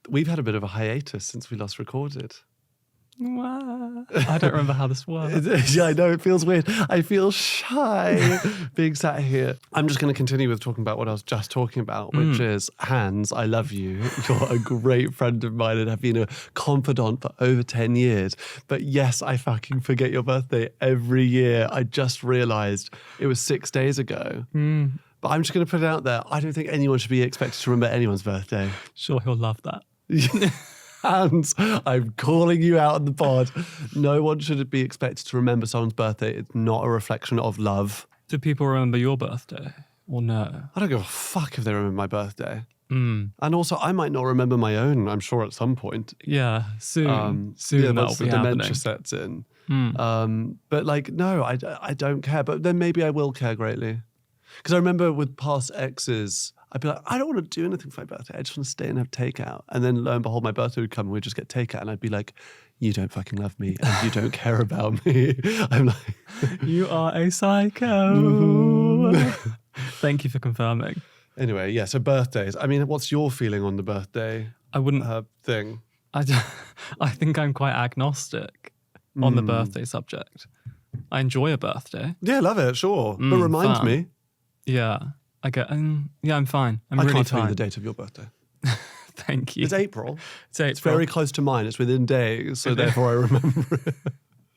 we've had a bit of a hiatus since we last recorded. I don't remember how this works. Yeah, I know, it feels weird. I feel shy being sat here. I'm just going to continue with talking about what I was just talking about, which is Hans, I love you. You're a great friend of mine and have been a confidant for over 10 years. But yes, I fucking forget your birthday every year. I just realised it was 6 days ago. But I'm just going to put it out there. I don't think anyone should be expected to remember anyone's birthday. Sure, he'll love that. Hans, I'm calling you out on the pod. No one should be expected to remember someone's birthday. It's not a reflection of love. Do people remember your birthday or no? I don't give a fuck if they remember my birthday. And also, I might not remember my own, I'm sure, at some point. Yeah, soon. Soon yeah, that'll once be the dementia happening. sets in. But like, no, I don't care. But then maybe I will care greatly. Because I remember with past exes, I'd be like, I don't want to do anything for my birthday. I just want to stay and have takeout. And then lo and behold, my birthday would come and we'd just get takeout. And I'd be like, you don't fucking love me and you don't care about me. I'm like... You are a psycho. Thank you for confirming. Anyway, yeah, so birthdays. I mean, what's your feeling on the birthday I wouldn't... thing? I think I'm quite agnostic on the birthday subject. I enjoy a birthday. Yeah, love it, sure. But remind fun. me. Yeah, I get. Yeah, I'm fine. I'm I really can't fine. tell you the date of your birthday. Thank you. It's April. It's April. It's very close to mine. It's within days, so therefore I remember it.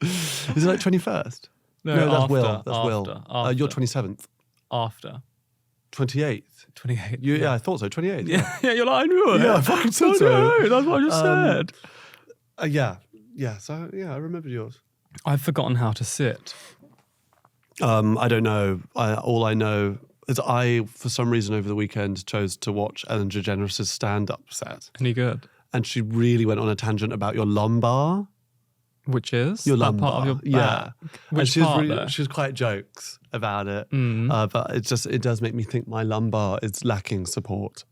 Is it like 21st? No, that's after, Will. That's Will. after. You're 27th. After. 28th. 28th. Yeah, I thought so. 28th. Yeah, you're like, I knew it. Yeah, I fucking said I so. know, that's what I just said. Yeah. So yeah, I remembered yours. I've forgotten how to sit. I don't know. All I know is I, for some reason over the weekend, chose to watch Ellen DeGeneres' stand-up set. Any good? And she really went on a tangent about your lumbar. Which is? Your that lumbar. part of your Yeah. back? And Which part, though? she was quite jokes about it. But it does make me think my lumbar is lacking support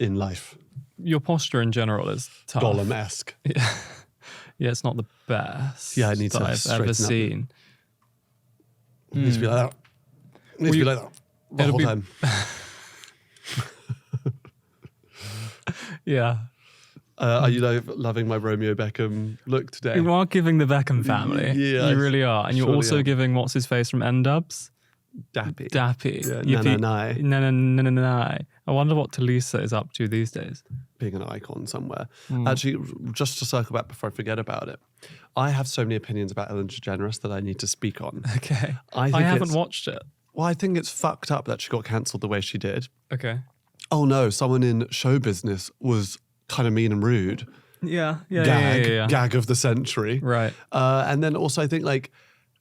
in life. Your posture in general is tough. Gollum-esque. Yeah, it's not the best Yeah, it needs that to I've straighten ever up. seen. It needs to be like that. It needs to be like that the it'll whole be- time. Yeah. Are you loving my Romeo Beckham look today? You are giving the Beckham family. Yeah, You really are. And you're surely also am. giving what's his face from N-Dubs? Dappy. Dappy. Yeah, Nanai. Nanai. I wonder what Talisa is up to these days. Being an icon somewhere. Actually, just to circle back before I forget about it, I have so many opinions about Ellen DeGeneres that I need to speak on. Okay. I haven't watched it. Well, I think it's fucked up that she got cancelled the way she did. Okay. Oh no, someone in show business was kind of mean and rude. Yeah. Gag of the century. Right. And then also I think like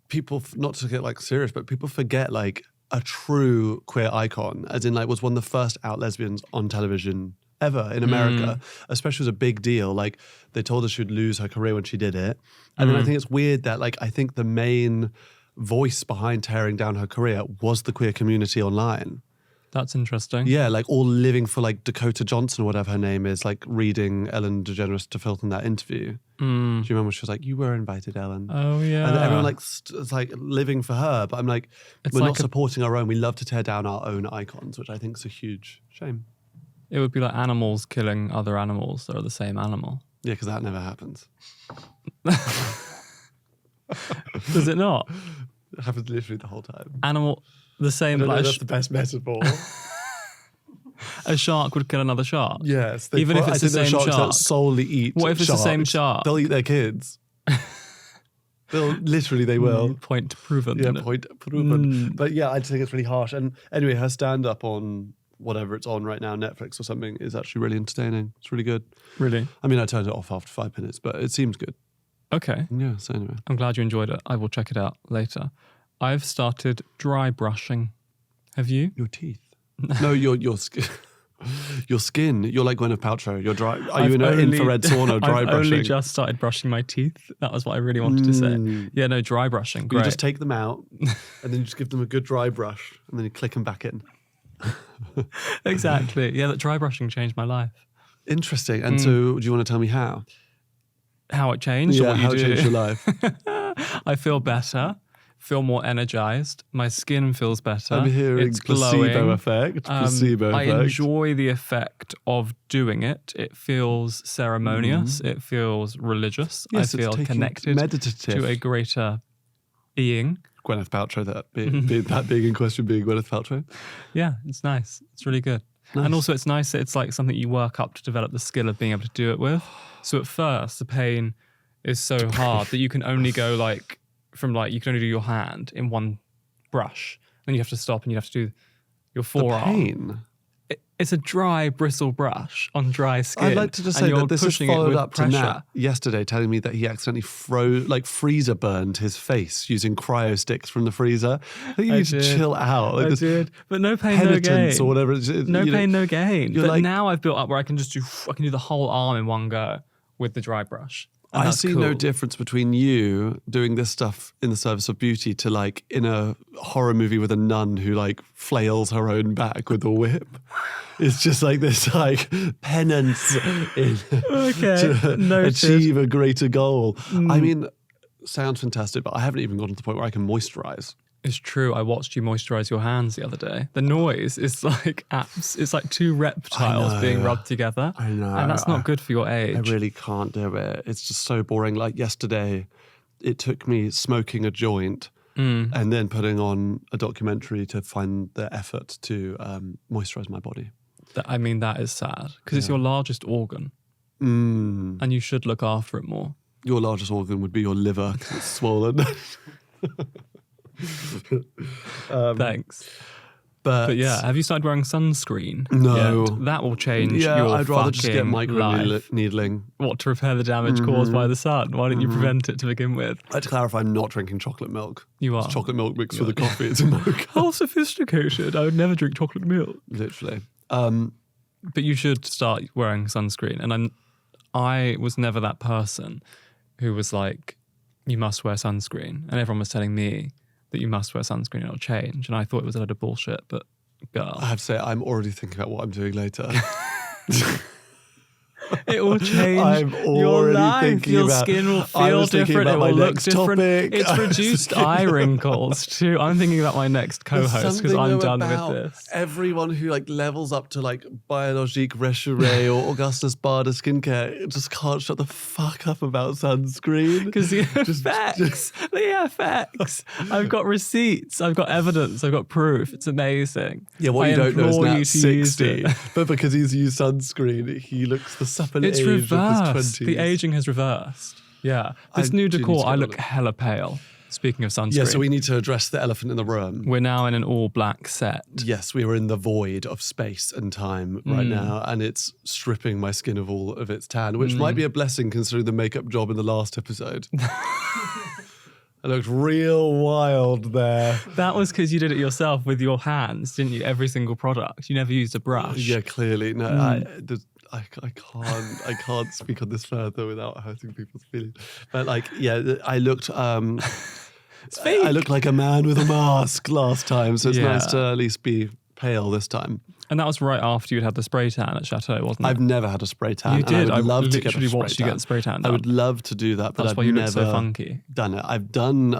people, not to get like serious, but people forget like a true queer icon, as in like was one of the first out lesbians on television ever in America, especially was a big deal. Like they told her she would lose her career when she did it. And then I think it's weird that like, I think the main voice behind tearing down her career was the queer community online. That's interesting. Yeah, like all living for like Dakota Johnson or whatever her name is, like reading Ellen DeGeneres to filth in that interview. Do you remember she was like, you were invited, Ellen. Oh, yeah. And everyone like, it's like living for her. But I'm like, we're like not supporting our own. We love to tear down our own icons, which I think is a huge shame. It would be like animals killing other animals that are the same animal. Yeah, because that never happens. Does it not? It happens literally the whole time. The same, I don't know, like that's the best metaphor. a shark would kill another shark. Yes. Even if it's the same sharks shark. that solely eat What if it's the same sharks, shark? They'll eat their kids. They will. Point proven. Yeah, point proven. But yeah, I just think it's really harsh. And anyway, her stand-up on whatever it's on right now, Netflix or something, is actually really entertaining. It's really good. Really? I mean, I turned it off after 5 minutes, but it seems good. Okay. Yeah, so anyway. I'm glad you enjoyed it. I will check it out later. I've started dry brushing. Have you? Your teeth. No, your skin. Your skin. You're like Gwyneth Paltrow. You're dry. Are you in an infrared sauna dry I've brushing? only just started brushing my teeth. That was what I really wanted to say. Yeah, no, dry brushing. Great. You just take them out and then you just give them a good dry brush and then you click them back in. Exactly. Yeah, that dry brushing changed my life. Interesting. And so do you want to tell me how? How it changed or what you how do? it changed your life? I feel better feel more energized. My skin feels better. I'm hearing it's placebo glowing. effect. Placebo I effect. enjoy the effect of doing it. It feels ceremonious. It feels religious. Yes, I it's feel taking connected meditative. to a greater being. Gwyneth Paltrow, that being in question being Gwyneth Paltrow. Yeah, it's nice. It's really good. Nice. And also it's nice that it's like something you work up to develop the skill of being able to do it with. So at first the pain is so hard that you can only go like from like, you can only do your hand in one brush. Then you have to stop and you have to do your forearm. The pain. It's a dry bristle brush on dry skin. I'd like to just say that this is followed up to Nat yesterday telling me that he accidentally freezer burned his face using cryo sticks from the freezer. I think you need to chill out. Like I did. But no pain, no gain. Or whatever. No pain, no gain. But like, now I've built up where I can do the whole arm in one go with the dry brush. I see no difference between you doing this stuff in the service of beauty to like in a horror movie with a nun who like flails her own back with a whip. It's just like this like penance to achieve a greater goal. I mean, sounds fantastic, but I haven't even gotten to the point where I can moisturize. It's true. I watched you moisturize your hands the other day. The noise is like it's like two reptiles being rubbed together. I know. And that's not good for your age. I really can't do it. It's just so boring. Like yesterday, it took me smoking a joint and then putting on a documentary to find the effort to moisturize my body. That is sad because it's your largest organ and you should look after it more. Your largest organ would be your liver because it's swollen. Thanks. But yeah, have you started wearing sunscreen? No. Yet? That will change your I'd rather just get life. needling. What, to repair the damage caused by the sun? Why didn't you prevent it to begin with? I'd clarify, I'm not drinking chocolate milk. You are. It's chocolate milk mixed with a coffee. It's a mocha. How sophisticated. I would never drink chocolate milk. Literally. But you should start wearing sunscreen. And I was never that person who was like, you must wear sunscreen. And everyone was telling me that you must wear sunscreen and it'll change. And I thought it was a load of bullshit, but girl. I have to say, I'm already thinking about what I'm doing later. It will change I'm already your life. Thinking your about, skin will I feel was thinking different. It about my will look next different. topic. It's reduced eye wrinkles too. I'm thinking about my next co-host because I'm done with this. Everyone who like levels up to like Biologique Recherche or Augustus Bader skincare just can't shut the fuck up about sunscreen. Because the effects. I've got receipts. I've got evidence. I've got proof. It's amazing. Yeah, what you don't know is implore Nat's you to use 60, it. but because he's used sunscreen, he looks the supple It's age reversed. of his 20s. The aging has reversed. Yeah. This I new do need decor, to I get look on it. hella pale. Speaking of sunscreen. Yeah, so we need to address the elephant in the room. We're now in an all black set. Yes, we are in the void of space and time right now, and it's stripping my skin of all of its tan, which might be a blessing considering the makeup job in the last episode. I looked real wild there. That was because you did it yourself with your hands, didn't you? Every single product. You never used a brush. Yeah, clearly. No, I can't speak on this further without hurting people's feelings. But like, yeah, I looked. I looked like a man with a mask last time, so it's nice to at least be pale this time. And that was right after you'd had the spray tan at Chateau, wasn't it? I've never had a spray tan. You did. I would love to literally get a spray watched tan. you get spray tan done. I would love to do that, but That's I've why you never look so funky. done it. I've done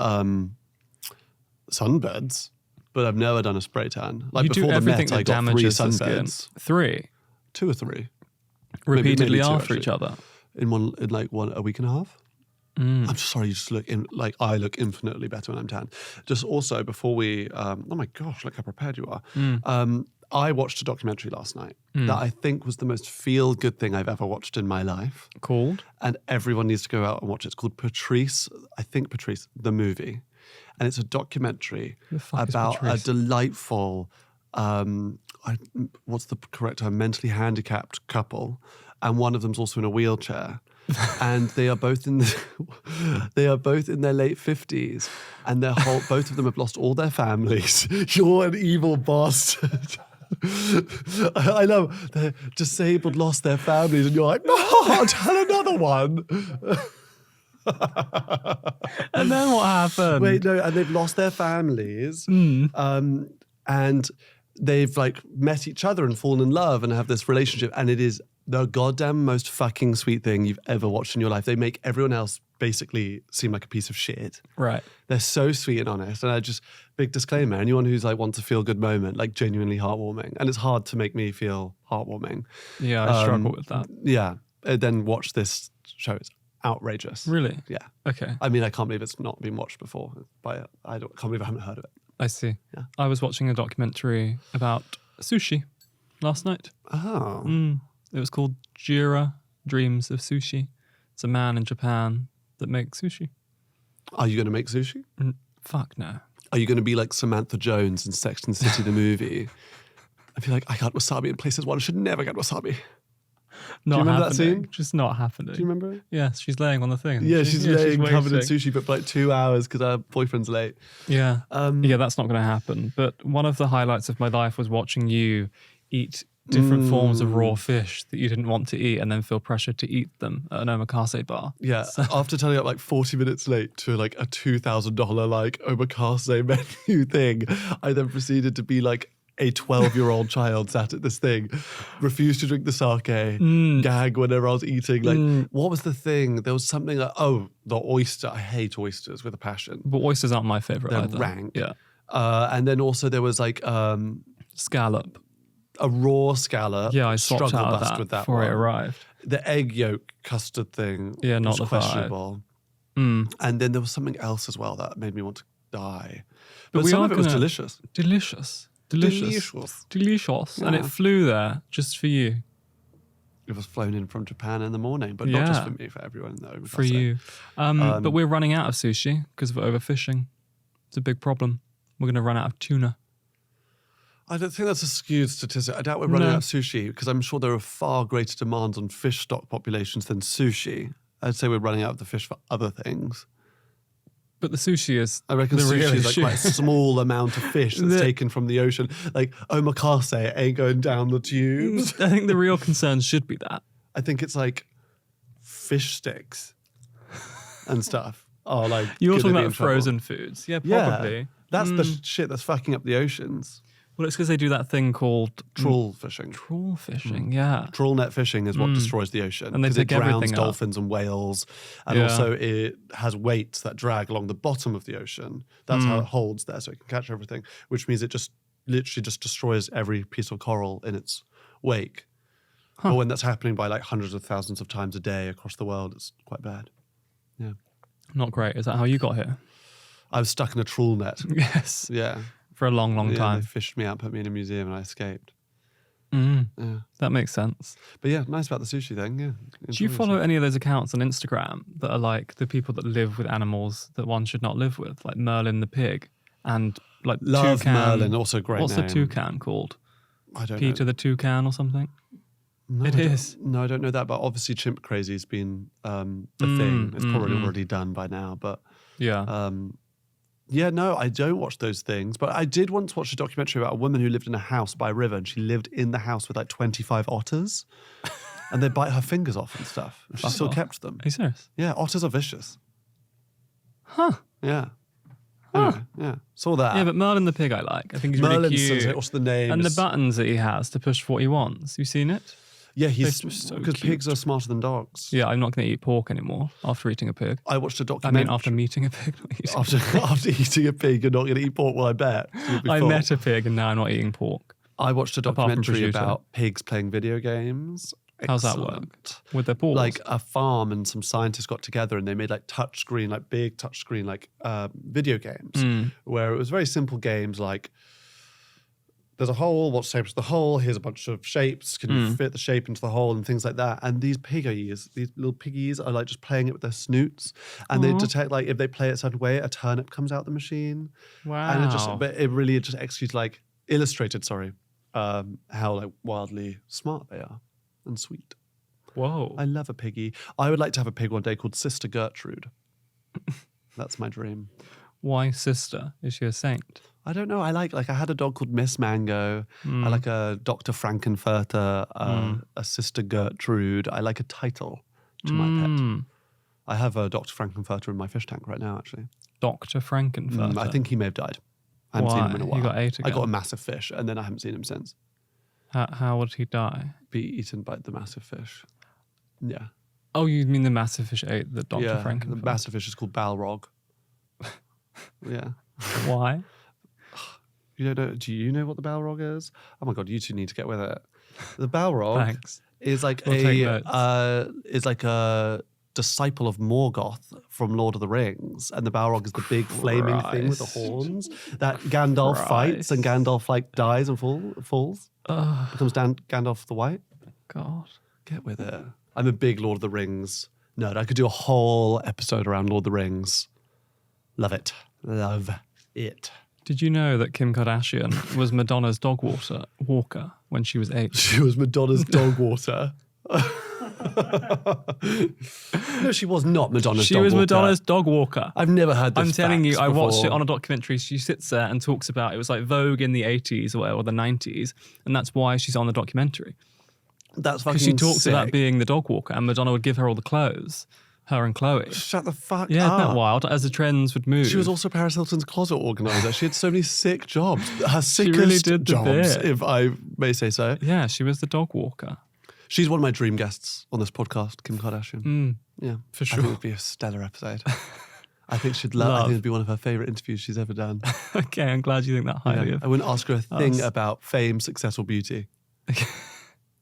sunbeds, but I've never done a spray tan. Like you do before the everything Met, I that got 3 damages the skin. sunbeds. 3? 2 or 3. Repeatedly maybe 2, after actually. each other. In a week and a half. I'm sorry, you just look I look infinitely better when I'm tan. Just also before we, oh my gosh, look how prepared you are. I watched a documentary last night that I think was the most feel-good thing I've ever watched in my life. Called? And everyone needs to go out and watch it. It's called Patrice, the movie. And it's a documentary about a delightful, what's the correct term, mentally handicapped couple. And one of them's also in a wheelchair. And they are both in their late 50s, and both of them have lost all their families. You're an evil bastard. I know they're disabled, lost their families, and you're like, no, tell another one. And then what happened? Wait, no, and they've lost their families, and they've like met each other and fallen in love and have this relationship, and it is the goddamn most fucking sweet thing you've ever watched in your life. They make everyone else basically seem like a piece of shit. Right. They're so sweet and honest. And I just, big disclaimer, anyone who's like wants a feel good moment, like genuinely heartwarming. And it's hard to make me feel heartwarming. Yeah, I struggle with that. Yeah. And then watch this show. It's outrageous. Really? Yeah. Okay. I mean, I can't believe it's not been watched before. But can't believe I haven't heard of it. I see. Yeah. I was watching a documentary about sushi last night. Oh. It was called Jira, Dreams of Sushi. It's a man in Japan that makes sushi. Are you going to make sushi? Fuck no. Are you going to be like Samantha Jones in Sex and the City, the movie? I feel like I got wasabi in places one should never get wasabi. Not Do you remember happening. that scene? Just not happening. Do you remember it? Yes, she's laying on the thing. Yeah, she's laying covered in waiting. sushi, but for like 2 hours because her boyfriend's late. Yeah. Yeah, that's not going to happen. But one of the highlights of my life was watching you eat different forms of raw fish that you didn't want to eat and then feel pressured to eat them at an omakase bar. Yeah, after turning up like 40 minutes late to like a $2,000 like omakase menu thing, I then proceeded to be like a 12-year-old child sat at this thing, refused to drink the sake, gag whenever I was eating. Like, what was the thing? There was something like, the oyster. I hate oysters with a passion. But oysters aren't my favourite They're either. rank. Yeah. And then also there was like Scallop. a raw scallop. Yeah, I swapped struggle out of bust that with that before one. it arrived. The egg yolk custard thing Yeah, not was the vibe. questionable. And then there was something else as well that made me want to die. But we some are of it was gonna- delicious. Delicious. Delicious. And it flew there just for you. It was flown in from Japan in the morning, but not just Yeah. for me, for everyone in the omakase. For you. But we're running out of sushi because of overfishing. It's a big problem. We're going to run out of tuna. I don't think that's a skewed statistic. I doubt we're running No. out of sushi because I'm sure there are far greater demands on fish stock populations than sushi. I'd say we're running out of the fish for other things. But the sushi is I reckon the real sushi is like issue. quite a small amount of fish that's taken from the ocean. Like omakase ain't going down the tubes. I think the real concern should be that. I think it's like fish sticks and stuff. Oh, like You're gonna talking be about in trouble. frozen foods. Yeah, Yeah, probably. that's the shit that's fucking up the oceans. Well, it's because they do that thing called Trawl fishing. trawl fishing. Yeah. Trawl net fishing is what destroys the ocean. And they 'cause it pick drowns everything up. dolphins and whales. And Yeah. also it has weights that drag along the bottom of the ocean. That's how it holds there, so it can catch everything, which means it just literally just destroys every piece of coral in its wake. But when that's happening by like hundreds of thousands of times a day across the world, it's quite bad. Yeah. Not great. Is that how you got here? I was stuck in a trawl net. Yes. Yeah. For a long, long Yeah, time. they fished me out, put me in a museum, and I escaped. Yeah. That makes sense. But yeah, nice about the sushi thing. Yeah. Do you Enjoy follow yourself. any of those accounts on Instagram that are like the people that live with animals that one should not live with, like Merlin the pig and like Love Toucan? Merlin, also a great What's name. the toucan called? I don't Peter know. the toucan or something? No, It I don't- is. No, I don't know that, but obviously chimp crazy's been a thing. It's probably already done by now, but Yeah. yeah, no, I don't watch those things. But I did once watch a documentary about a woman who lived in a house by a river, and she lived in the house with like 25 otters, and they bite her fingers off and stuff. And she Fuck still off. kept them. Are you serious? Yeah, otters are vicious. Huh. Yeah. Anyway, yeah, saw that. Yeah, but Merlin the pig I like. I think he's Merlin's really cute. what's the name? And the It's- buttons that he has to push for what he wants. You seen it? Yeah, he's They're so because cute. pigs are smarter than dogs. Yeah, I'm not going to eat pork anymore after eating a pig. I watched a I documentary. mean, after meeting a pig. Not eating. after eating a pig, you're not going to eat pork. Well, I bet. You'll be I full. met a pig and now I'm not eating pork. I watched a Apart from documentary prosciutto. about pigs playing video games. How's that Excellent. work? With their paws? Like a farm and some scientists got together and they made like touchscreen, like big touchscreen, like video games where it was very simple games like there's a hole, what shape is the hole? Here's a bunch of shapes. Can you fit the shape into the hole and things like that? And these piggies, these little piggies are like just playing it with their snoots and they detect like if they play it a certain way, a turnip comes out the machine. wow. And it just, but it really just executes like illustrated, how like wildly smart they are and sweet. Whoa. I love a piggy. I would like to have a pig one day called Sister Gertrude. That's my dream. Why sister? Is she a saint? I don't know. I like I had a dog called Miss Mango. I like a Dr. Frankenfurter, a Sister Gertrude. I like a title to my pet. I have a Dr. Frankenfurter in my fish tank right now, actually. Dr. Frankenfurter. I think he may have died. I haven't seen him in a Why? while. He got ate I got a again? massive fish and then I haven't seen him since. How would he die? Be eaten by the massive fish. Yeah. Oh, you mean the massive fish ate the Dr. Yeah, Frankenfurter? the massive fish is called Balrog. Yeah. Why? You don't know? Do you know what the Balrog is? Oh my god, you two need to get with it. The Balrog Thanks. is like We'll take notes. a disciple of Morgoth from Lord of the Rings, and the Balrog is the big flaming thing with the Christ. horns that Gandalf fights, and Gandalf like dies and falls, becomes Gandalf the White. God. Get with it. I'm a big Lord of the Rings nerd. I could do a whole episode around Lord of the Rings. Love it. Love it. Did you know that Kim Kardashian was Madonna's dog walker when she was 8? She was Madonna's dog water. No, she was not Madonna's She dog was water. Madonna's dog walker. I've never heard this I'm telling you, fact I watched it before. on a documentary. She sits there and talks about, it was like Vogue in the 80s or the 90s, and that's why she's on the documentary. That's fucking Because she talks sick. about being the dog walker, and Madonna would give her all the clothes, her and Chloe. Shut the fuck Yeah, up. isn't that wild? As the trends would move. She was also Paris Hilton's closet organizer. She had so many sick jobs. Her sickest really did the jobs, bit. if I may say so. Yeah, she was the dog walker. She's one of my dream guests on this podcast, Kim Kardashian. Yeah, for I sure. think it would be a stellar episode. I think she'd love. I think it'd be one of her favorite interviews she's ever done. Okay, I'm glad you think that highly Yeah. of I wouldn't ask her a thing us. about fame, success, or beauty.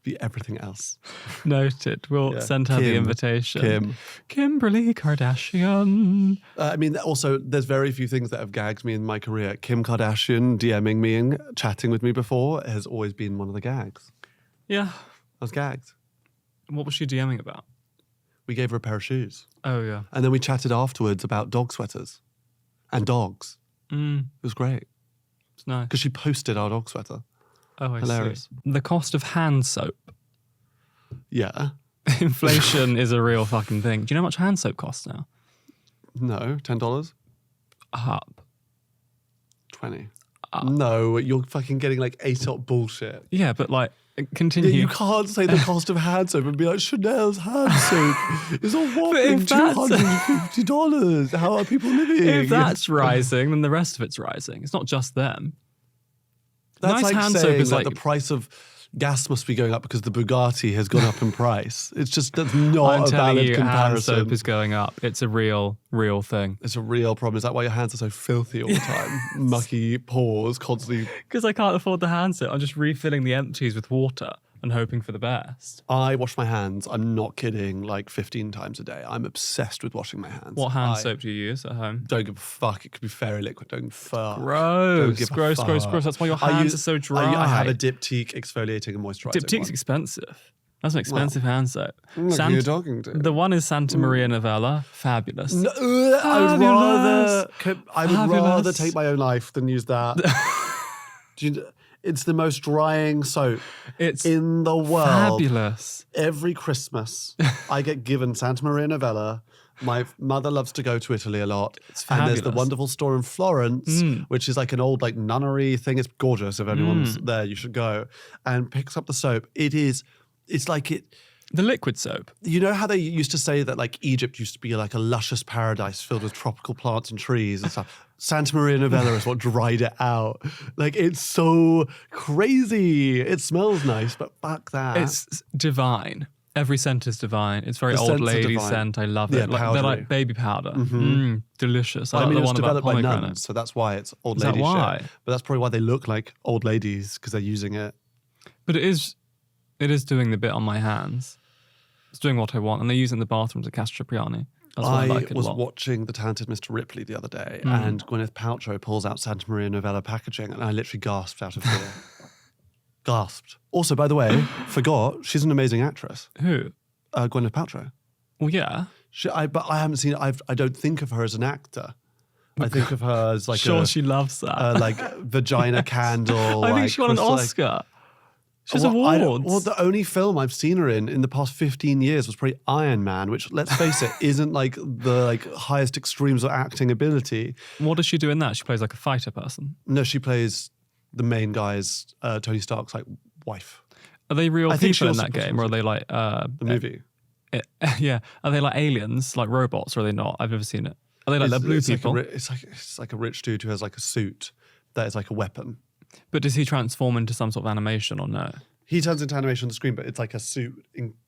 Be everything else. Noted. We'll Yeah. send her the Kim. invitation. Kimberly Kardashian. I mean, also, there's very few things that have gagged me in my career. Kim Kardashian DMing me and chatting with me before has always been one of the gags. Yeah. I was gagged. What was she DMing about? We gave her a pair of shoes. Oh, yeah. And then we chatted afterwards about dog sweaters and dogs. It was great It's nice. because she posted our dog sweater. Oh, I Hilarious. see. The cost of hand soap. Yeah. Inflation is a real fucking thing. Do you know how much hand soap costs now? No, $10? Up. 20. No, you're fucking getting like ASOP bullshit. Yeah, but like, Yeah, continue. you can't say the cost of hand soap and be like, Chanel's hand soap is a whopping if that's- $250. How are people living? If that's rising, then the rest of it's rising. It's not just them. That's nice like hand saying soap is that like the price of gas must be going up because the Bugatti has gone up in price. It's just, that's not I'm a telling valid you, hand comparison. soap is going up. It's a real thing. It's a real problem. Is that why your hands are so filthy all the time? Mucky paws, constantly. Because I can't afford the hand soap. I'm just refilling the empties with water and hoping for the best. I wash my hands, I'm not kidding, like 15 times a day. I'm obsessed with washing my hands. What hand I soap do you use at home? Don't give a fuck. It could be fairy liquid. Don't fuck. Gross. Don't give a Gross. fuck. That's why your I hands use- are so dry. I have a Diptyque exfoliating and moisturizing Diptyque's one. expensive. That's an expensive hand soap. Look who you're talking to. The one is Santa Maria Novella. Fabulous. No, I would rather Fabulous. take my own life than use that. It's the most drying soap It's in the world. fabulous. Every Christmas, I get given Santa Maria Novella. My mother loves to go to Italy a lot. And there's the fabulous. wonderful store in Florence, which is like an old like nunnery thing. It's gorgeous. If anyone's there, you should go. And picks up the soap. It's like it. The liquid soap. You know how they used to say that like Egypt used to be like a luscious paradise filled with tropical plants and trees and stuff? Santa Maria Novella is what dried it out. Like it's so crazy. It smells nice, but fuck that. It's divine. Every scent is divine. It's very The old scents are lady divine. scent. I love Yeah, it. Like, they're powdery. like baby powder. Delicious. I I like mean, the it was one about developed by pomegranate. nuns, so that's why it's old Is that lady why? shit. But that's probably why they look like old ladies because they're using it. But it is doing the bit on my hands. It's doing what I want, and they use it in the bathrooms at Castropriani. That's why I like it a was lot. watching The Talented Mr. Ripley the other day, and Gwyneth Paltrow pulls out Santa Maria Novella packaging, and I literally gasped out of fear. Gasped. Also, by the way, forgot she's an amazing actress. Who? Gwyneth Paltrow. Well, yeah. But I haven't seen. I don't think of her as an actor. I think of her as like Sure, a she loves that. like vagina candle. I think like, she won an crystal- Oscar. She has Well, awards. well, the only film I've seen her in the past 15 years was probably Iron Man, which, let's face it, isn't like the highest extremes of acting ability. What does she do in that? She plays like a fighter person. No, she plays the main guy's Tony Stark's like wife. Are they real I think she people in also that plays game, or are they like The movie. yeah? Are they like aliens, like robots, or are they not? I've never seen it. Are they like the blue people? It's like a rich dude who has like a suit that is like a weapon. But does he transform into some sort of animation or no? He turns into animation on the screen, but it's like a suit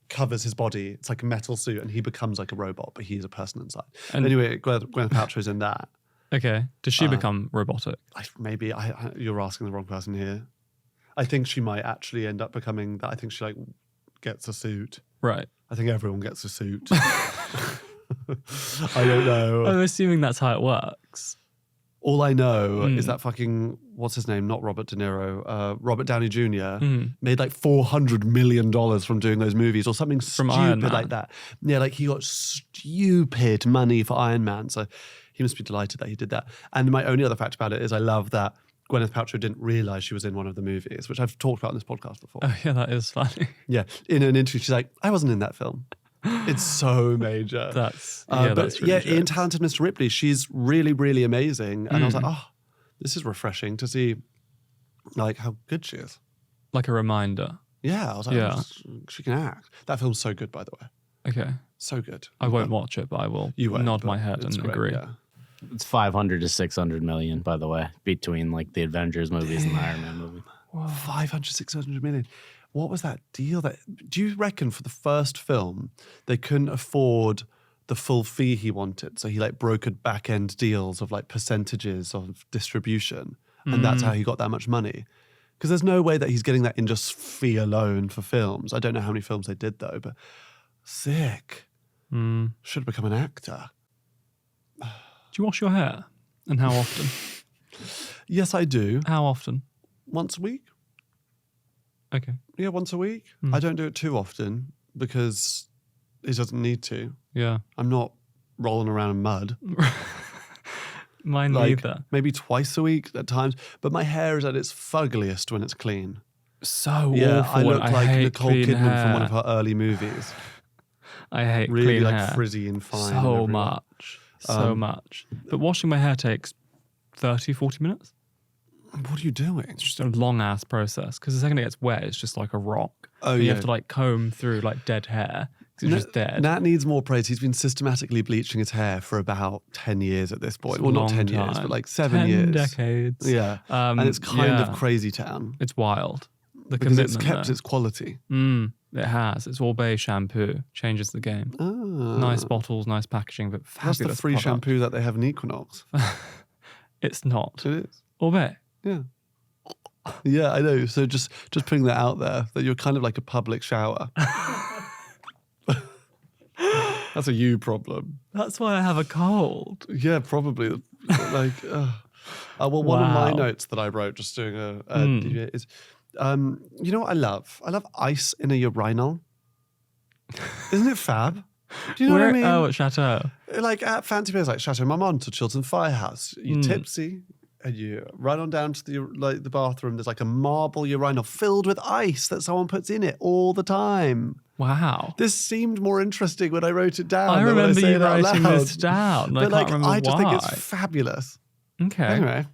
covers his body. It's like a metal suit, and he becomes like a robot, but he's a person inside. And- anyway, Gwyneth Paltrow's in that. Okay. Does she become robotic? Maybe you're asking the wrong person here. I think she might actually end up becoming that. I think she like gets a suit. Right. I think everyone gets a suit. I don't know. I'm assuming that's how it works. All I know is that fucking, what's his name? Not Robert De Niro. Robert Downey Jr. Made like $400 million from doing those movies or something From Iron stupid Man. like that. Yeah, like he got stupid money for Iron Man. So he must be delighted that he did that. And my only other fact about it is I love that Gwyneth Paltrow didn't realize she was in one of the movies, which I've talked about in this podcast before. Oh, yeah, that is funny. Yeah, in an interview, she's like, I wasn't in that film. It's so major. That's but really in Talented Mr. Ripley, she's really, really amazing. And I was like, Mm. oh, this is refreshing to see like how good she is. like a reminder. Yeah, I was like, Yeah. oh, she can act. That film's so good, by the way. Okay. So good. I won't watch it, but I will You won't, nod but my head it's and great, agree. Yeah. It's 500 to 600 million, by the way, between like the Avengers movies and the Iron Man movie. 500, 600 million. What was that deal? Do you reckon for the first film, they couldn't afford the full fee he wanted? So he like brokered back end deals of like percentages of distribution. And that's how he got that much money. Because there's no way that he's getting that in just fee alone for films. I don't know how many films they did though, but sick. Should become an actor. Do you wash your hair? And how often? Yes, I do. How often? Once a week. Okay. Yeah, once a week. I don't do it too often because he doesn't need to. Yeah. I'm not rolling around in mud. Mine Like neither. maybe twice a week at times. But my hair is at its fuggliest when it's clean. So Yeah, awful. I look like hate Nicole clean Kidman hair. from one of her early movies. I hate Really clean like hair. frizzy and fine. and So everywhere. much. So much. But washing my hair takes 30, 40 minutes. What are you doing? It's just a long ass process because the second it gets wet, it's just like a rock. Oh, And you yeah. have to like comb through like dead hair because it's just dead. Nat needs more praise. He's been systematically bleaching his hair for about 10 years at this point. It's a Well, not long 10 years, time. but like 7 10 years. decades. Yeah. And it's kind of crazy town. It's wild. The Because it's commitment kept there. its quality. It has. It's all beige shampoo. Changes the game. Nice bottles, nice packaging, but fabulous That's the free product. shampoo that they have in Equinox. It's not. It is. Orbet. Yeah. Yeah, I know. So just putting that out there, that you're kind of like a public shower. That's a you problem. That's why I have a cold. Yeah, probably. Like, well, one of my Wow. notes that I wrote just doing is, you know what I love? I love ice in a urinal. Isn't it fab? Do you know what I mean? Oh, at Chateau. Like at fancy places like Chateau Marmont or Chiltern Firehouse, you're tipsy and you run on down to the bathroom. There's like a marble urinal filled with ice that someone puts in it all the time. Wow. This seemed more interesting when I wrote it down. I than when remember say you it out writing loud. this down. But I can't remember I just why. think it's fabulous. Okay. Anyway,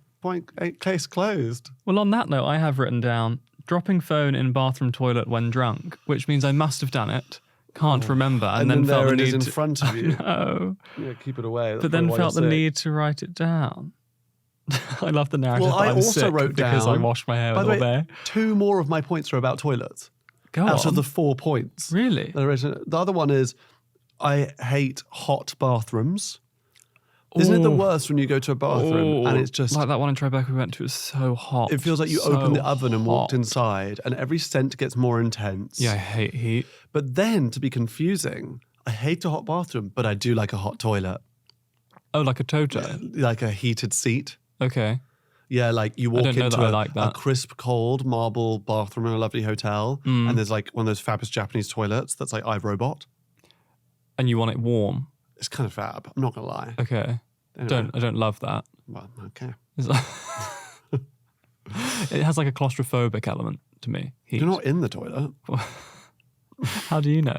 case closed. Well, on that note, I have written down dropping phone in bathroom toilet when drunk, which means I must have done it. Can't remember, and then felt there the it is need in front of you. Oh, Yeah, keep it away. That's but then probably why felt the you're sick. need to write it down. I love the narrative. Well, that I I'm also sick wrote because I down- washed my hair By with the way, all day. 2 more of my points are about toilets. Go Out on. of the 4 points. Really? The other one is I hate hot bathrooms. Isn't it the Ooh. worst when you go to a bathroom and it's just, like that one in Tribeca we went to is so hot. it feels like you So opened the oven and walked hot. inside and every scent gets more intense. Yeah, I hate heat. But then to be confusing, I hate a hot bathroom, but I do like a hot toilet. Oh, like a Toto. Like a heated seat. Okay. Yeah, like you walk don't know into that I a, like a that. crisp, cold marble bathroom in a lovely hotel, and there's like one of those fabulous Japanese toilets that's like iRobot. And you want it warm. It's kind of fab. I'm not gonna lie. Okay. Anyway. I don't love that. Well, okay. It's like- it has like a claustrophobic element to me. Heat. You're not in the toilet. How do you know?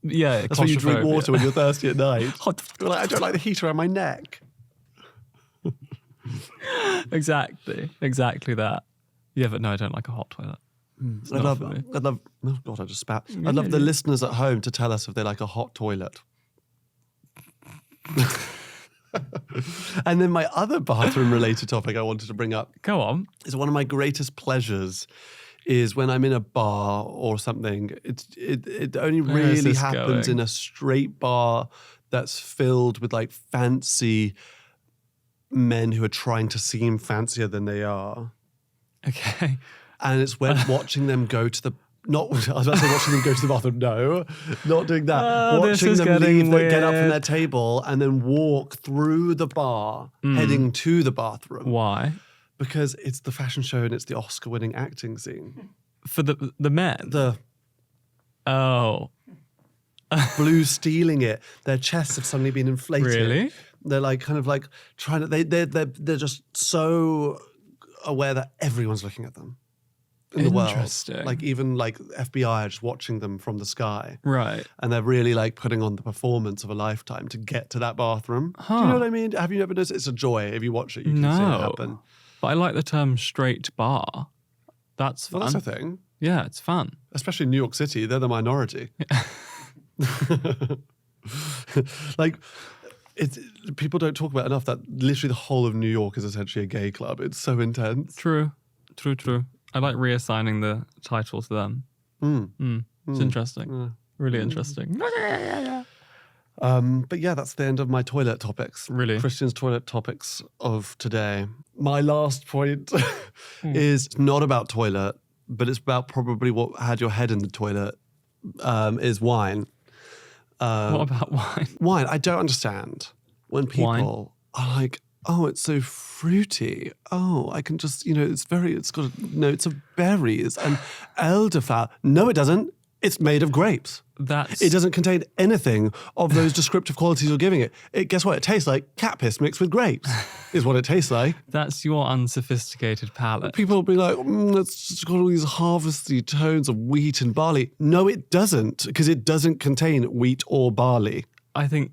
Yeah, That's why you drink claustrophobia. water when you're thirsty at night. You're like, I don't like the heat around my neck. Exactly that. Yeah, but no, I don't like a hot toilet. It's not for me. I'd love, oh God, I just spat. I'd love the listeners at home to tell us if they like a hot toilet. And then my other bathroom related topic I wanted to bring up Go on. is one of my greatest pleasures is when I'm in a bar or something. It only Where is really this happens going? in a straight bar that's filled with like fancy men who are trying to seem fancier than they are. Okay. And it's when watching them go to the not I was about to say watching them go to the bathroom. No, not doing that. Oh, this Watching is them getting get up from weird. their table and then walk through the bar, heading to the bathroom. Why? Because it's the fashion show and it's the Oscar-winning acting scene. For the men? The Oh. blue stealing it. Their chests have suddenly been inflated. Really? They're like kind of like trying to. They're just so aware that everyone's looking at them in the world. Interesting. Like even like FBI are just watching them from the sky, Right. and they're really like putting on the performance of a lifetime to get to that bathroom. Do you Huh. know what I mean? Have you ever noticed? It's a joy if you watch it. You can see it happen. No. But I like the term straight bar. That's fun. Well, that's a thing. Yeah, it's fun. Especially in New York City, they're the minority. Like, people don't talk about enough that literally the whole of New York is essentially a gay club. It's so intense. True. I like reassigning the title to them. It's interesting. Really interesting. But yeah, that's the end of my toilet topics. Really? Christian's toilet topics of today. My last point is not about toilet, but it's about probably what had your head in the toilet, is wine. What about wine? Wine, I don't understand when people are like, oh, it's so fruity. Oh, I can just, it's got notes of berries and elderflower. No, it doesn't. It's made of grapes. It doesn't contain anything of those descriptive qualities you're giving it. Guess what? It tastes like cat piss mixed with grapes, is what it tastes like. That's your unsophisticated palate. People will be like, it's just got all these harvesty tones of wheat and barley. No, it doesn't, because it doesn't contain wheat or barley. I think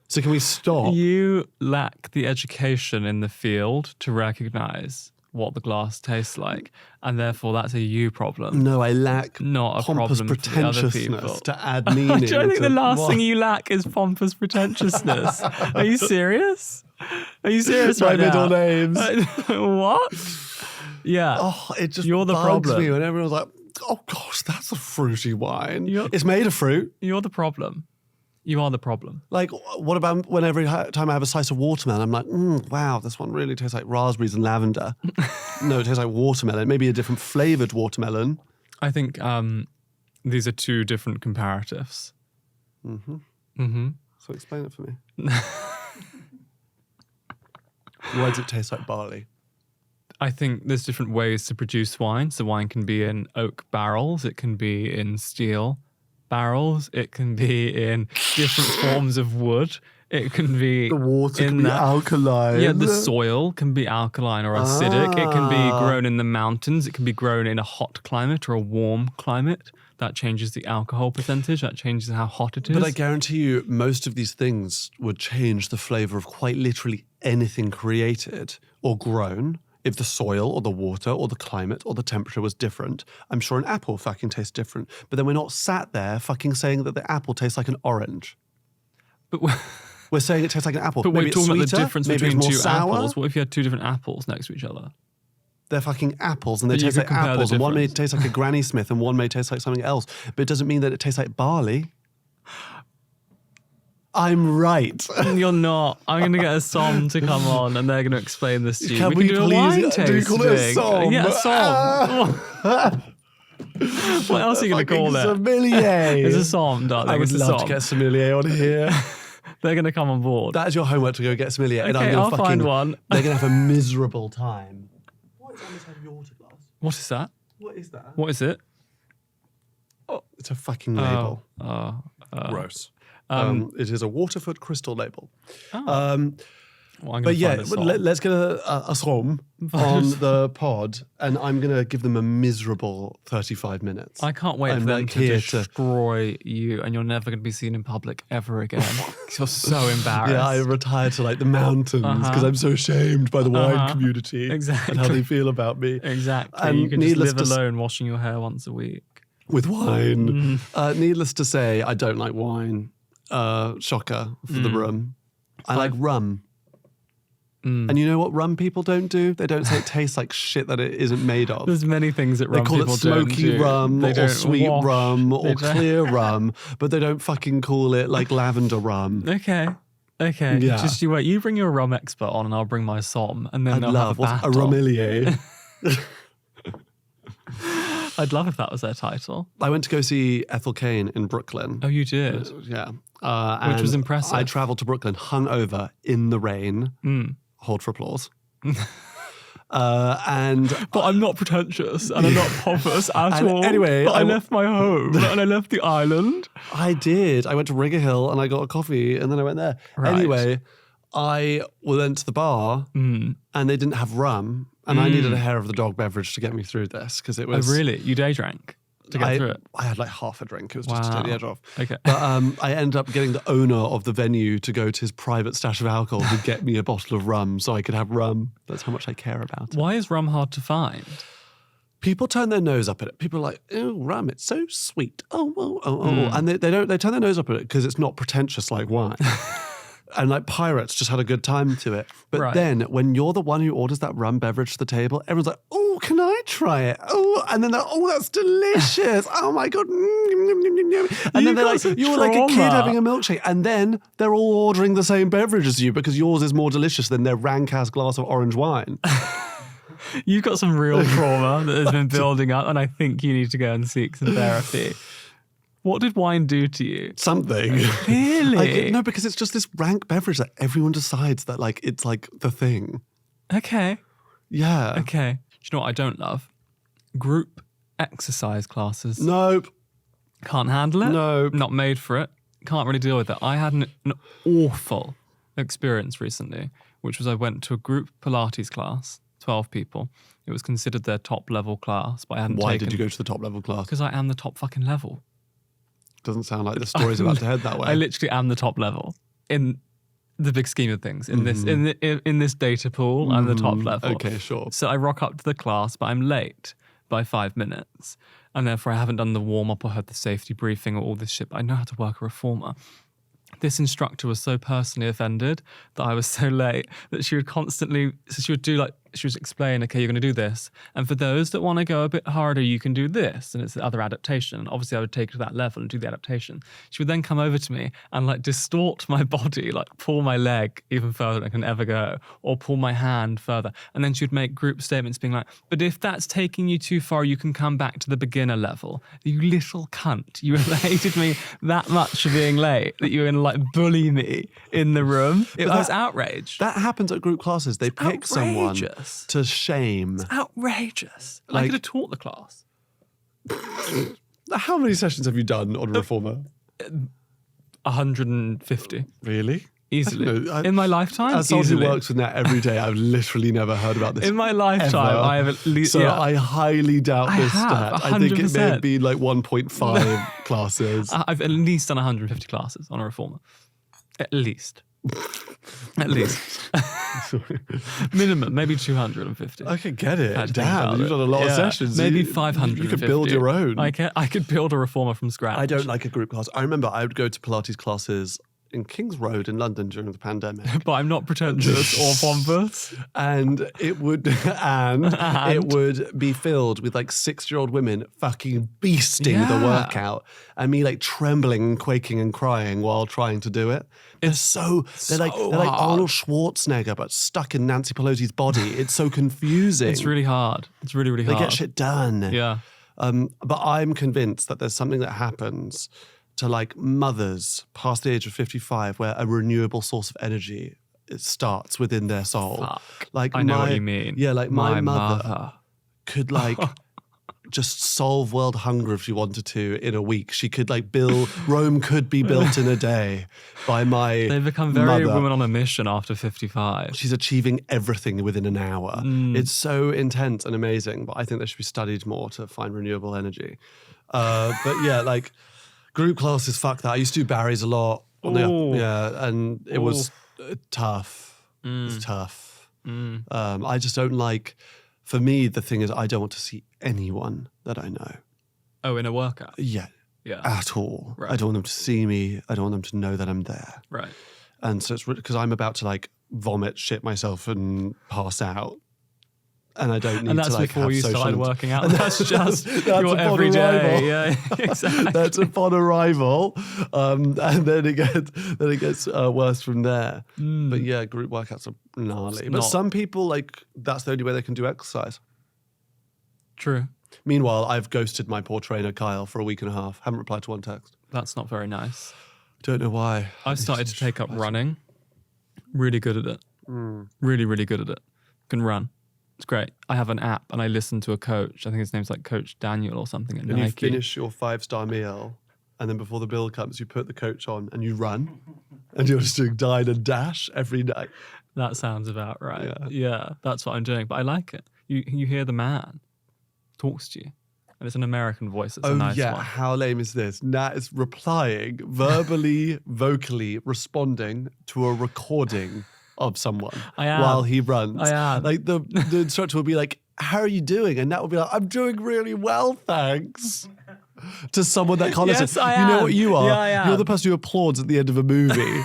So can we stop? you lack the education in the field to recognize what the glass tastes like, and therefore that's a you problem. No, I lack Not a pompous problem for the other people. pretentiousness to add meaning. Do I think to the last what- thing you lack is pompous pretentiousness? Are you serious? Are you serious My right now? middle names. What? Yeah. Oh, it just You're the bugs problem. me when everyone's like, oh gosh, that's a fruity wine. You're- It's made of fruit. You're the problem. You are the problem. Like, what about when every time I have a slice of watermelon, I'm like, wow, this one really tastes like raspberries and lavender. No, it tastes like watermelon. Maybe a different flavored watermelon. I think these are two different comparatives. So explain it for me. Why does it taste like barley? I think there's different ways to produce wine. So wine can be in oak barrels. It can be in steel barrels. It can be in different forms of wood. It can be The water in can be that. alkaline. Yeah, the soil can be alkaline or acidic. It can be grown in the mountains. It can be grown in a hot climate or a warm climate. That changes the alcohol percentage. That changes how hot it is. But I guarantee you, most of these things would change the flavor of quite literally anything created or grown if the soil or the water or the climate or the temperature was different. I'm sure an apple fucking tastes different. But then we're not sat there fucking saying that the apple tastes like an orange. But We're saying it tastes like an apple. But Maybe we're it's talking about the sweeter, difference maybe it's between more two sour. apples. What if you had two different apples next to each other? They're fucking apples and they But you taste could like compare the apples. And one may difference. taste like a Granny Smith and one may taste like something else. But it doesn't mean that it tastes like barley. I'm right. You're not. I'm going to get a som to come on and they're going to explain this to you. Can we we can do a please- wine do tasting. we call it a som? Yeah, a som. What else are you going to call it? Sommelier. It's a som, darling. I would It's a love som. to get a sommelier on here. They're going to come on board. That is your homework to go get a sommelier. and Okay, I'm gonna I'll find one. They're going to have a miserable time. What is on the side of your water glass? What is that? What is that? What is it? Oh, it's a fucking label. Gross. It is a Waterford crystal label. Well, I'm But gonna yeah, find a som. let's get a som on the pod, and I'm going to give them a miserable 35 minutes. I can't wait I'm for them like to here to- destroy you, and you're never going to be seen in public ever again. 'Cause you're so embarrassed. Yeah, I retire to like the mountains because I'm so shamed by the wine community Exactly. and how they feel about me. Exactly. And you can just needless live to s- alone washing your hair once a week. With wine. Needless to say, I don't like wine. Shocker for the room. I like rum. And you know what rum people don't do? They don't say it tastes like shit that it isn't made of. There's many things that They rum call it people don't smoky do. rum They or don't sweet wash. rum They or don't- clear rum, but they don't fucking call it like lavender rum. Okay. Yeah. Just you wait. You bring your rum expert on, and I'll bring my som, and then I'd they'll love have a a battle. romelier. I'd love if that was their title. I went to go see Ethel Cain in Brooklyn. Oh, you did. Yeah. Which was and impressive. I travelled to Brooklyn hungover in the rain. Hold for applause. And But I'm not pretentious, and I'm not pompous at And all. anyway, but I I left my home, and I left the island. I did. I went to Rigger Hill and I got a coffee and then I went there. Right. Anyway, I went to the bar and they didn't have rum. And I needed a hair of the dog beverage to get me through this because it Oh, was. really? You day drank to get through it? I had like half a drink. It was just to take the Wow. edge off. Okay. But I ended up getting the owner of the venue to go to his private stash of alcohol to get me a bottle of rum so I could have rum. That's how much I care about it. Why is rum hard to find? People turn their nose up at it. People are like, "Oh, rum! It's so sweet." And they don't. They turn their nose up at it because it's not pretentious like wine. And like pirates just had a good time to it. But Right. then when you're the one who orders that rum beverage to the table, everyone's like, "Oh, can I try it?" Oh, and then they're, "Oh, that's delicious! Oh my god!" And then they're got like, some "You're like a kid trauma. having a milkshake," and then they're all ordering the same beverage as you because yours is more delicious than their rank ass glass of orange wine. You've got some real trauma that has been building up, and I think you need to go and seek some therapy. What did wine do to you? Something. Really? No, because it's just this rank beverage that everyone decides that like it's like the thing. Okay. Yeah. Okay. Do you know what I don't love? Group exercise classes. Nope. Can't handle it. No. Not made for it. Can't really deal with it. I had an awful experience recently, which was I went to a group Pilates class, 12 people. It was considered their top level class, but I hadn't Why taken did you go to the top level class? because I am the top fucking level. Doesn't sound like the story's about to head that way. I literally am the top level in the big scheme of things. In this in this data pool, I'm the top level. Okay, sure. So I rock up to the class, but I'm late by 5 minutes, and therefore I haven't done the warm up or heard the safety briefing or all this shit. But I know how to work a reformer. This instructor was so personally offended that I was so late that she would constantly, so she would do like, she would explain, okay, you're going to do this. And for those that want to go a bit harder, you can do this. And it's the other adaptation. And obviously I would take it to that level and do the adaptation. She would then come over to me and like distort my body, like pull my leg even further than I can ever go, or pull my hand further. And then she would make group statements being like, but if that's taking you too far, you can come back to the beginner level. You little cunt. You hated me that much for being late that you were going to like bully me in the room. I was outraged. That happens at group classes. They pick someone outrageous. to shame. Outrageous. I Like- could have taught the class. How many sessions have you done on reformer? 150. Really? Easily. know. In my lifetime? As someone who Easily. works with Nat every day, I've literally never heard about this. In my lifetime, ever. I have at least. So yeah, I highly doubt I this have, stat. I think it may 100%. have been like 1.5 classes. I've at least done 150 classes on a reformer. At least. At least. Minimum, maybe 250. I could get it. Had to think Damn, about you've it. done a lot of Yeah, sessions. Maybe You- 550. You could build your own. I could build a reformer from scratch. I don't like a group class. I remember I would go to Pilates classes in King's Road in London during the pandemic. But I'm not pretentious or pompous. And it would it would be filled with like 6-year-old women fucking beasting the Yeah. workout and me like trembling and quaking and crying while trying to do it. They're like hard. Arnold Schwarzenegger but stuck in Nancy Pelosi's body. It's so confusing. It's really hard. It's really, really they hard. get shit done. Yeah. But I'm convinced that there's something that happens to like mothers past the age of 55 where a renewable source of energy it starts within their soul. Fuck. Like I know what you mean. Yeah, like my mother mother. could like just solve world hunger if she wanted to in a week. She could like Rome could be built in a day by my They become very mother. women on a mission after 55. She's achieving everything within an hour. It's so intense and amazing, but I think that should be studied more to find renewable energy. But yeah, like group classes, fuck that. I used to do Barry's a lot. Ooh. Yeah, and it was tough. It's tough. I just don't like, for me, the thing is I don't want to see anyone that I know. Oh, in a workout? Yeah, Yeah. at all. Right. I don't want them to see me. I don't want them to know that I'm there. Right. And so it's because I'm about to like vomit, shit myself, and pass out. And I don't need And that's to like before have you social started working out. That's just that's your upon everyday. arrival. Yeah, exactly. That's upon arrival, and then it gets worse from there. But yeah, group workouts are gnarly. But not- some people like that's the only way they can do exercise. True. Meanwhile, I've ghosted my poor trainer Kyle for a week and a half. Haven't replied to one text. That's not very nice. Don't know why. I've started to take up running. Really good at it. Really, really good at it. Can run. It's great. I have an app and I listen to a coach. I think his name's like Coach Daniel or something at And you Nike. finish your 5-star meal, and then before the bill comes, you put the coach on and you run, and you're just doing dine and dash every night. That sounds about right. Yeah. Yeah, that's what I'm doing. But I like it. You hear the man talks to you, and it's an American voice. It's a nice one. How lame is this? Nat is replying verbally, vocally responding to a recording of someone I am. while he runs. I am. Like the instructor will be like, "How are you doing?" And Nat will be like, "I'm doing really well, thanks." To someone that can't Yes, listen. I You know am. what you are? Yeah, I am. You're the person who applauds at the end of a movie.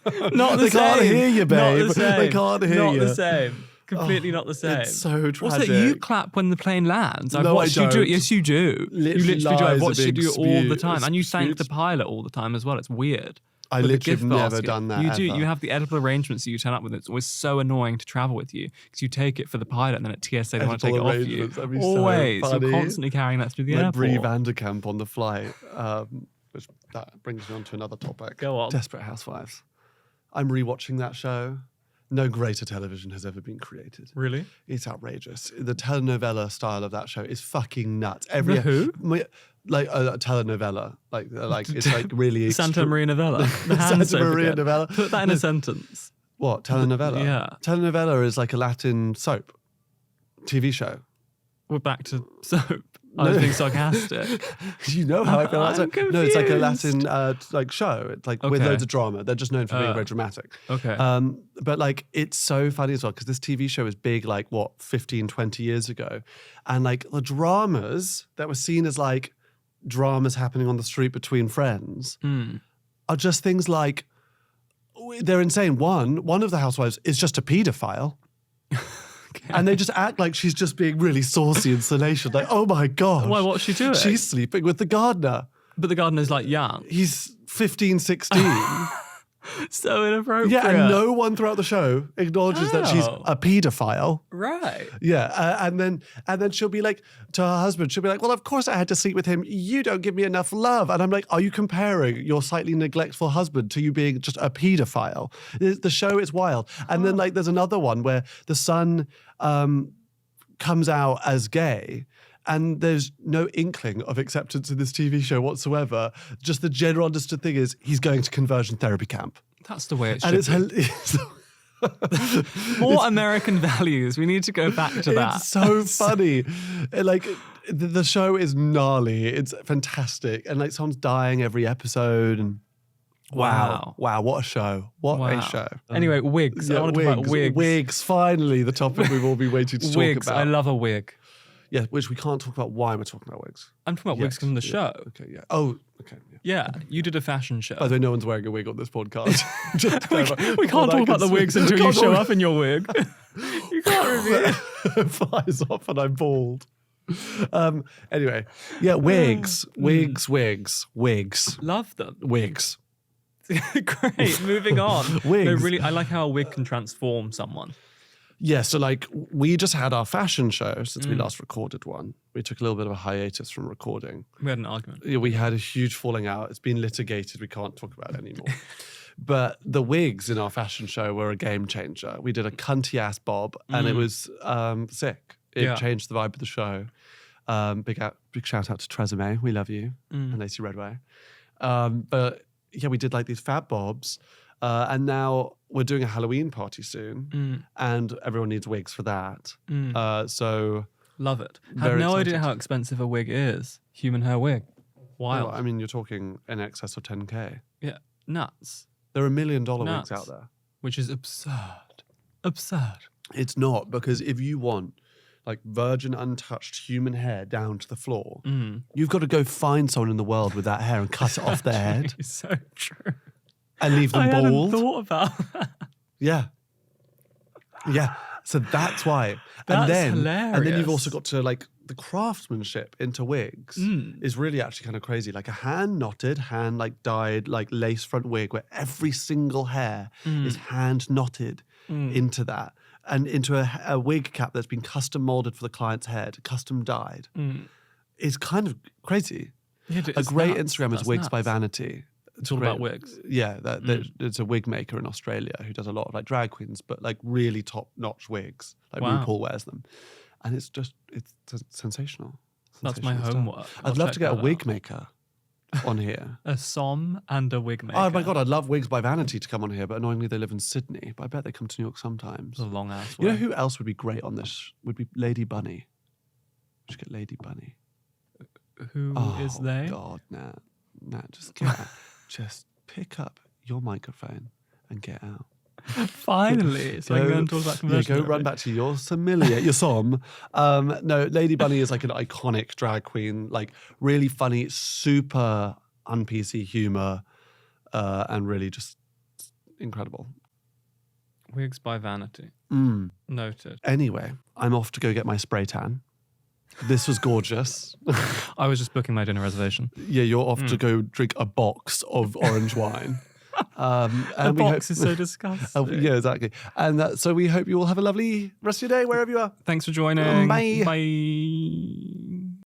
Not the They same. can't hear you, Not babe. the same. They can't hear Not you. the same. Completely not the same. It's so tragic. Also, you clap when the plane lands. I've No, I watched you do don't. it. Yes, you do. Literally you literally do. I've lies are watched you being do it all the spewed. time, and you thank the Spewed. pilot all the time as well. It's weird. I With the literally gift have never basket. done that You do. ever. You have the edible arrangements that you turn up with. It's always so annoying to travel with you because you take it for the pilot, and then at TSA they want to take it Edible off you. arrangements, that'd be so Always. funny. You're constantly carrying that through the like airport. Brie Vanderkamp on the flight, which that brings me on to another topic. Go on. Desperate Housewives. I'm rewatching that show. No greater television has ever been created. Really? It's outrageous. The telenovela style of that show is fucking nuts. The who? Like a telenovela. Like it's like really Santa Maria Novella. The hand Santa soap Maria again. Novella. Put that in a sentence. What telenovela? Yeah. Telenovela is like a Latin soap TV show. We're back to soap. I was being sarcastic. You know how I feel about I'm soap. No, it's like a confused. Latin like show. It's like with Okay. loads of drama. They're just known for being very dramatic. Okay. But like it's so funny as well because this TV show is big like 15, 20 years ago. And like the dramas that were seen as like dramas happening on the street between friends are just things like they're insane. One of the housewives is just a paedophile. And they just act like she's just being really saucy and salacious. Like, oh my gosh. Why, what's she doing? She's sleeping with the gardener. But the gardener's like young. He's 15, 16. So inappropriate. Yeah, and no one throughout the show acknowledges that she's Oh. a paedophile. Right. Yeah, and then she'll be like to her husband, she'll be like, "Well, of course I had to sleep with him. You don't give me enough love." And I'm like, "Are you comparing your slightly neglectful husband to you being just a paedophile?" The show is wild. And then like there's another one where the son comes out as gay. And there's no inkling of acceptance in this TV show whatsoever. Just the general understood thing is he's going to conversion therapy camp. That's the way it And should it's be. More American values. We need to go back to that. It's so funny. Like the show is gnarly. It's fantastic. And like someone's dying every episode. And wow, what a show. What a show. Anyway, wigs. I Yeah, want to talk about wigs. Wigs, finally, the topic we've all been waiting to talk Wigs. about. I love a wig. Yeah, which we can't talk about why we're talking about wigs. I'm talking about wigs Yet. from the Yeah. show. Okay, yeah. Oh, okay. Yeah. Yeah, you did a fashion show. By the way, no one's wearing a wig on this podcast. Just to clarify. We can't talk about the wigs until you show up in your wig. You can't review. Flies off and I'm bald. Anyway, yeah, wigs. Love them. Wigs. Great. Moving on. Wigs. No, really, I like how a wig can transform someone. Yeah, so like we just had our fashion show since we last recorded one. We took a little bit of a hiatus from recording. We had an argument. Yeah, we had a huge falling out. It's been litigated. We can't talk about it anymore. But the wigs in our fashion show were a game changer. We did a cunty ass bob and it was sick. It changed the vibe of the show. Big shout out to Tresemme. We love you. And Lacey Redway. But yeah, we did like these fat bobs. And now we're doing a Halloween party soon, and everyone needs wigs for that. So Love it. Had Very no idea excited. how expensive a wig is. Human hair wig. Wild. well, I mean, you're talking in excess of 10K. Yeah. Nuts. There are $1 million wigs Nuts. out there. Which is absurd. Absurd. It's not, because if you want like virgin, untouched human hair down to the floor, you've got to go find someone in the world with that hair and cut it off their head It's so true. and leave them I hadn't bald. thought about that. Yeah. Yeah. So that's why. That's And then you've hilarious. also got to like the craftsmanship into wigs is really actually kind of crazy. Like a hand knotted, hand like dyed, like lace front wig where every single hair is hand knotted into that and into a wig cap that's been custom molded for the client's head, custom dyed is kind of crazy. Yeah, A it's great nuts. Instagram is That's Wigs by nuts. Vanity. It's all about wigs. Yeah, there's a wig maker in Australia who does a lot of like drag queens, but like really top notch wigs. Like Wow. RuPaul wears them, and it's sensational. That's my Sensational stuff. homework. I'll I'd love check to get a that wig out. maker on here. A som and a wig maker. Oh my god, I'd love Wigs by Vanity to come on here, but annoyingly they live in Sydney. But I bet they come to New York sometimes. It's a long ass. You know who else would be great on this? Would be Lady Bunny. We should get Lady Bunny. Who is Oh they? God, Nat, just get out. Just pick up your microphone and get out. Finally, so I can go and talk about conversion. Go run back to your sommelier, your som. No, Lady Bunny is like an iconic drag queen, like really funny, super un-PC humor, and really just incredible. Wigs by Vanity. Noted. Anyway, I'm off to go get my spray tan. This was gorgeous. I was just booking my dinner reservation. Yeah, you're off to go drink a box of orange wine. The And box is so disgusting. yeah, exactly. And so we hope you all have a lovely rest of your day wherever you are. Thanks for joining. Bye. Bye.